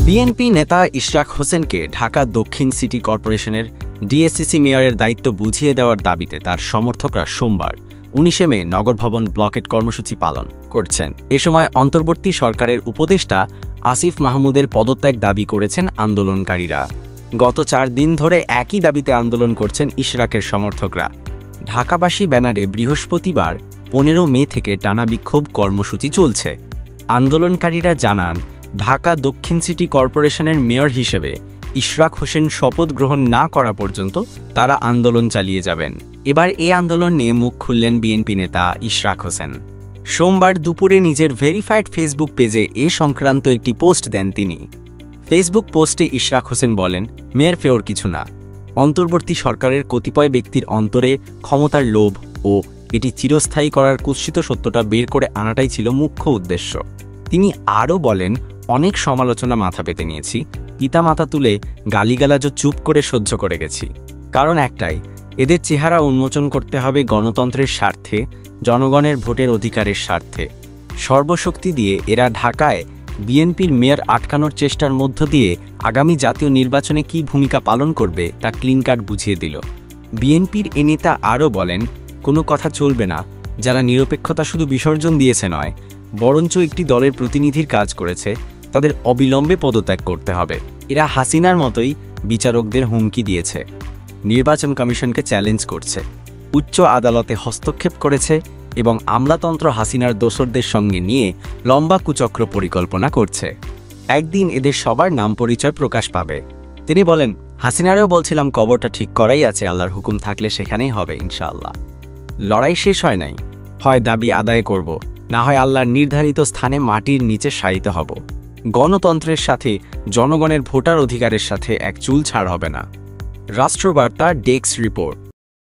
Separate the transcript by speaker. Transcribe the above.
Speaker 1: BNP নেতা ইশরাক হোসেনকে ঢাকা দক্ষিণ সিটি কর্পোরেশনের ডিএসসিসি মেয়রের দায়িত্ব বুঝিয়ে দেওয়ার দাবিতে তার সমর্থকরা সোমবার ১৯ মে নগর ভবন ব্লকেট কর্মসূচি পালন করছেন। এ সময় অন্তর্বর্তী সরকারের উপদেষ্টা আসিফ মাহমুদের পদত্যাগ দাবি করেছেন আন্দোলনকারীরা। গত ৪ দিন ধরে একই দাবিতে আন্দোলন করছেন ইশরাকের সমর্থকরা। ঢাকাবাসী ব্যানারে বৃহস্পতিবার ১৫ মে থেকে টানা বিক্ষোভ কর্মসূচি চলছে। আন্দোলনকারীরা জানান, ঢাকা দক্ষিণ সিটি কর্পোরেশনের মেয়র হিসেবে ইশরাক হোসেন শপথ গ্রহণ না করা পর্যন্ত তারা আন্দোলন চালিয়ে যাবেন। এবার এই আন্দোলন নিয়ে মুখ খুললেন বিএনপি নেতা ইশরাক হোসেন। সোমবার দুপুরে নিজের ভেরিফাইড ফেসবুক পেজে এ সংক্রান্ত একটি পোস্ট দেন তিনি। ফেসবুক পোস্টে ইশরাক হোসেন বলেন, মেয়র ফেওর কিছু না। অন্তর্বর্তী সরকারের কতিপয় ব্যক্তির অন্তরে ক্ষমতার লোভ ও এটি চিরস্থায়ী করার কুৎসিত সত্যটা বের করে আনাটাই ছিল মুখ্য উদ্দেশ্য। তিনি আরও বলেন, অনেক সমালোচনা মাথা পেতে নিয়েছি, পিতামাতা তুলে গালিগালাজও চুপ করে সহ্য করে গেছি। কারণ একটাই, এদের চেহারা উন্মোচন করতে হবে গণতন্ত্রের স্বার্থে, জনগণের ভোটের অধিকারের স্বার্থে। সর্বশক্তি দিয়ে এরা ঢাকায় বিএনপির মেয়র আটকানোর চেষ্টার মধ্য দিয়ে আগামী জাতীয় নির্বাচনে কী ভূমিকা পালন করবে তা ক্লিন কাট বুঝিয়ে দিল। বিএনপির এ নেতা আরও বলেন, কোনো কথা চলবে না যারা নিরপেক্ষতা শুধু বিসর্জন দিয়েছে নয়, বরঞ্চ একটি দলের প্রতিনিধির কাজ করেছে, তাদের অবিলম্বে পদত্যাগ করতে হবে। এরা হাসিনার মতোই বিচারকদের হুমকি দিয়েছে, নির্বাচন কমিশনকে চ্যালেঞ্জ করছে, উচ্চ আদালতে হস্তক্ষেপ করেছে এবং আমলাতন্ত্র হাসিনার দোসরদের সঙ্গে নিয়ে লম্বা কুচক্র পরিকল্পনা করছে। একদিন এদের সবার নাম পরিচয় প্রকাশ পাবে। তিনি বলেন, হাসিনারেও বলছিলাম কবরটা ঠিক করাই আছে, আল্লাহর হুকুম থাকলে সেখানেই হবে ইনশাআল্লাহ। লড়াই শেষ হয় নাই, হয় দাবি আদায় করব, না হয় আল্লাহর নির্ধারিত স্থানে মাটির নিচে শায়িত হব। গণতন্ত্রের সাথে জনগণের ভোটার অধিকারের সাথে এক চুল ছাড় হবে না। Rashtrabarta desk report.